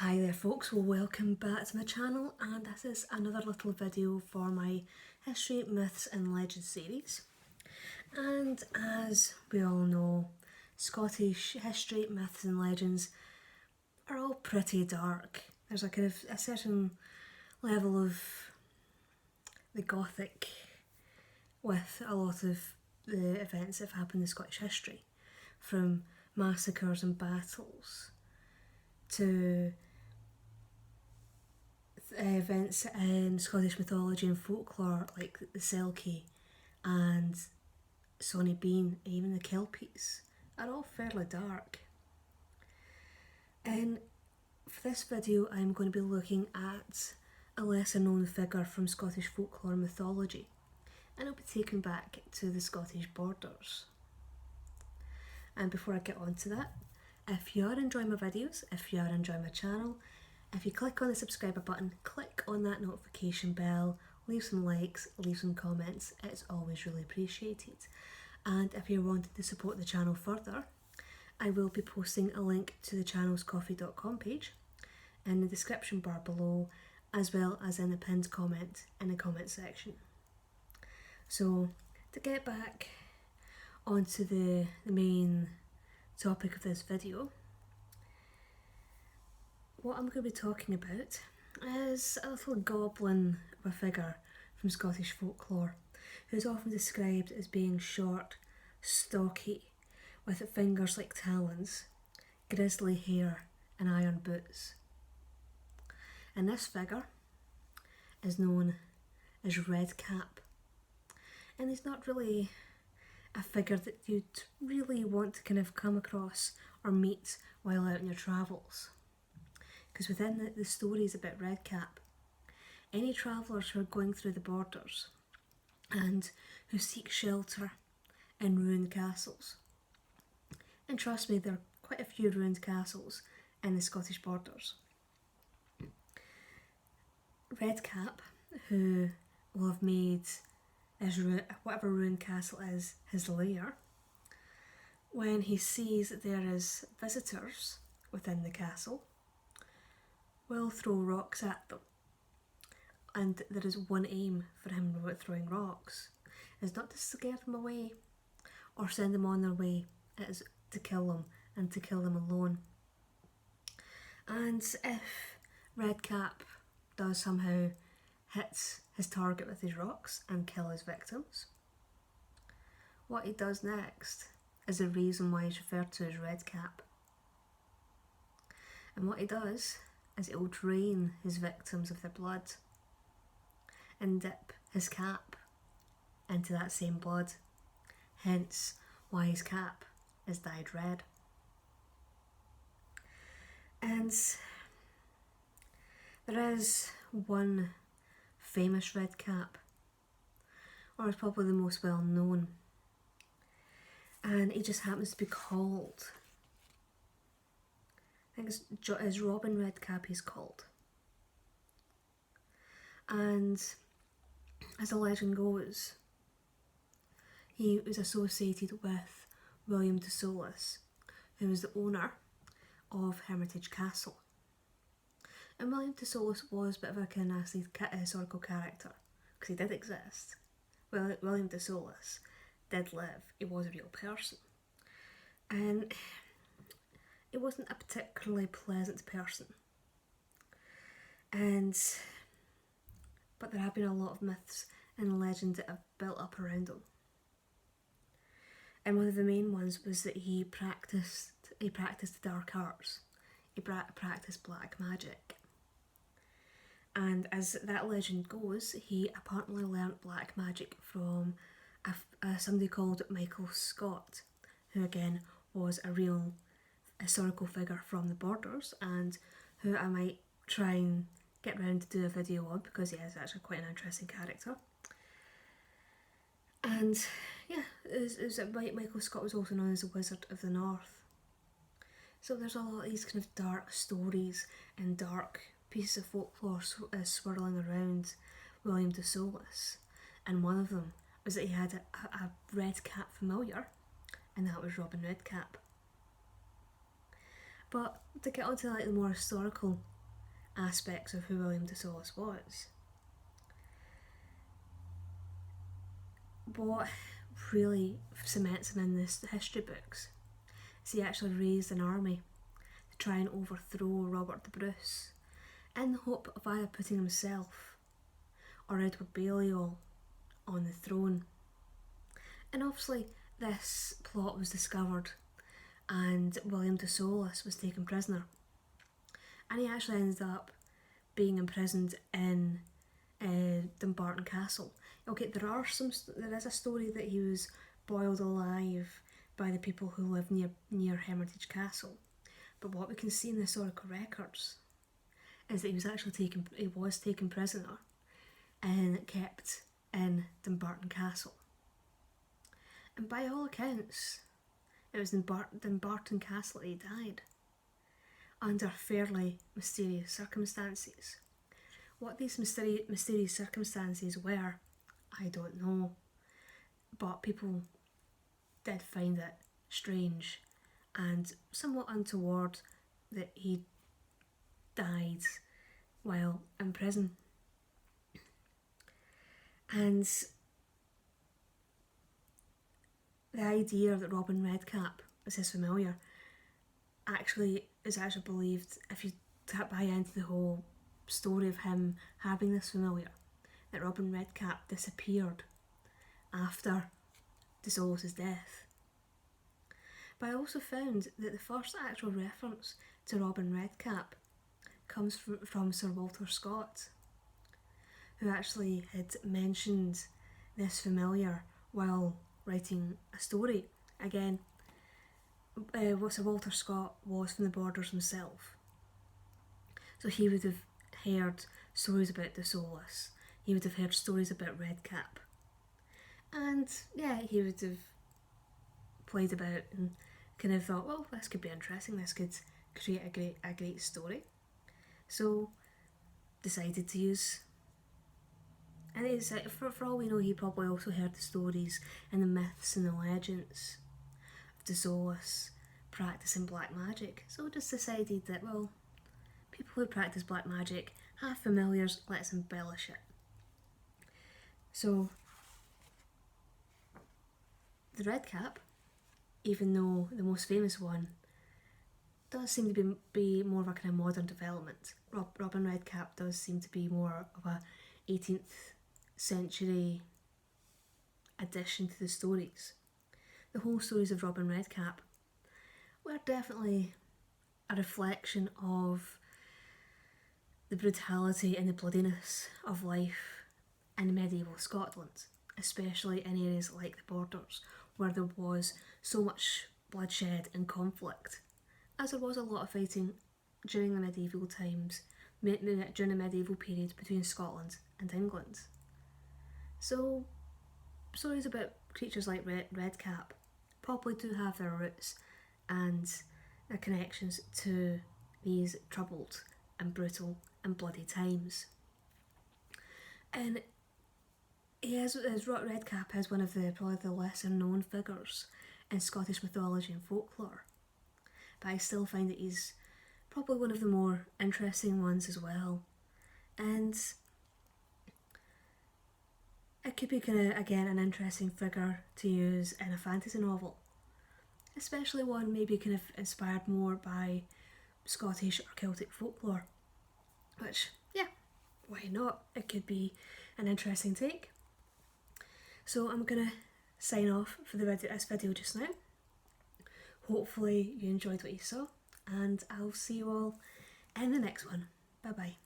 Hi there folks, well welcome back to my channel, and this is another little video for my History, Myths and Legends series. And as we all know, Scottish history, myths and legends are all pretty dark. There's a kind of a certain level of the gothic with a lot of the events that have happened in Scottish history, from massacres and battles to events in Scottish mythology and folklore like the Selkie and Sonny Bean, even the Kelpies, are all fairly dark. And for this video I'm going to be looking at a lesser known figure from Scottish folklore and mythology, and I'll be taken back to the Scottish borders. And before I get on to that, if you are enjoying my videos, if you are enjoying my channel, if you click on the subscriber button, click on that notification bell, leave some likes, leave some comments, it's always really appreciated. And if you're wanting to support the channel further, I will be posting a link to the channel's ko-fi.com page in the description bar below, as well as in the pinned comment in the comment section. So to get back onto the main topic of this video, what I'm going to be talking about is a little goblin of a figure from Scottish folklore, who's often described as being short, stocky, with fingers like talons, grizzly hair and iron boots. And this figure is known as Red Cap, and he's not really a figure that you'd really want to kind of come across or meet while out in your travels. Because within the stories about Red Cap, any travellers who are going through the borders and who seek shelter in ruined castles, and trust me, there are quite a few ruined castles in the Scottish borders, Red Cap, who will have made his whatever ruined castle is his lair, when he sees that there is visitors within the castle, will throw rocks at them. And there is one aim for him about throwing rocks, is not to scare them away or send them on their way, it is to kill them, and to kill them alone. And if Red Cap does somehow hit his target with his rocks and kill his victims, what he does next is the reason why he's referred to as Red Cap. And what he does is it will drain his victims of their blood and dip his cap into that same blood, hence why his cap is dyed red. And there is one famous Red Cap, or it's probably the most well known, and he just happens to be called, I think it's Robin Redcap he's called. And as the legend goes, he was associated with William de Soulis, who was the owner of Hermitage Castle. And William de Soulis was a bit of a kind of nasty historical character, because he did exist. Well, William de Soulis did live, he was a real person. And he wasn't a particularly pleasant person. But there have been a lot of myths and legends that have built up around him. And one of the main ones was that he practiced the dark arts. He practiced black magic. And as that legend goes, he apparently learnt black magic from somebody called Michael Scott, who again was a real historical figure from the borders, and who I might try and get round to do a video on, because he is actually quite an interesting character. And yeah, Michael Scott was also known as the Wizard of the North. So there's a lot of these kind of dark stories and dark pieces of folklore swirling around William de Soulis, and one of them was that he had a Red Cap familiar, and that was Robin Redcap. But to get onto like the more historical aspects of who William de Soulis was. What really cements him in the history books is he actually raised an army to try and overthrow Robert the Bruce in the hope of either putting himself or Edward Balliol on the throne. And obviously this plot was discovered and William de Soulis was taken prisoner, and he actually ended up being imprisoned in Dumbarton Castle. Okay, there is a story that he was boiled alive by the people who live near Hermitage Castle, but what we can see in the historical records is that he was taken prisoner and kept in Dumbarton Castle. And by all accounts, it was in Dumbarton Castle that he died, under fairly mysterious circumstances. What these mysterious circumstances were, I don't know, but people did find it strange and somewhat untoward that he died while in prison. And the idea that Robin Redcap is his familiar is actually believed, if you buy into the whole story of him having this familiar, that Robin Redcap disappeared after de Soulis' death. But I also found that the first actual reference to Robin Redcap comes from Sir Walter Scott, who actually had mentioned this familiar while writing a story. Again, Sir Walter Scott was from the Borders himself, so he would have heard stories about de Soulis, he would have heard stories about Redcap, and yeah, he would have played about and kind of thought, well, this could be interesting, this could create a great story. So decided to use, and it's for all we know, he probably also heard the stories and the myths and the legends of de Soulis practicing black magic. So just decided that, well, people who practice black magic have familiars, let's embellish it. So the Redcap, even though the most famous one, does seem to be more of a kind of modern development. Robin Redcap does seem to be more of a 18th century addition to the stories. The whole stories of Robin Redcap were definitely a reflection of the brutality and the bloodiness of life in medieval Scotland, especially in areas like the Borders, where there was so much bloodshed and conflict, as there was a lot of fighting during the medieval times, during the medieval period between Scotland and England. So stories about creatures like Redcap probably do have their roots and their connections to these troubled and brutal and bloody times. And Redcap is one of probably the lesser known figures in Scottish mythology and folklore, but I still find that he's probably one of the more interesting ones as well. And it could be kind of, again, an interesting figure to use in a fantasy novel, especially one maybe kind of inspired more by Scottish or Celtic folklore, which, yeah, why not? It could be an interesting take. So I'm going to sign off for this video just now. Hopefully you enjoyed what you saw, and I'll see you all in the next one. Bye bye.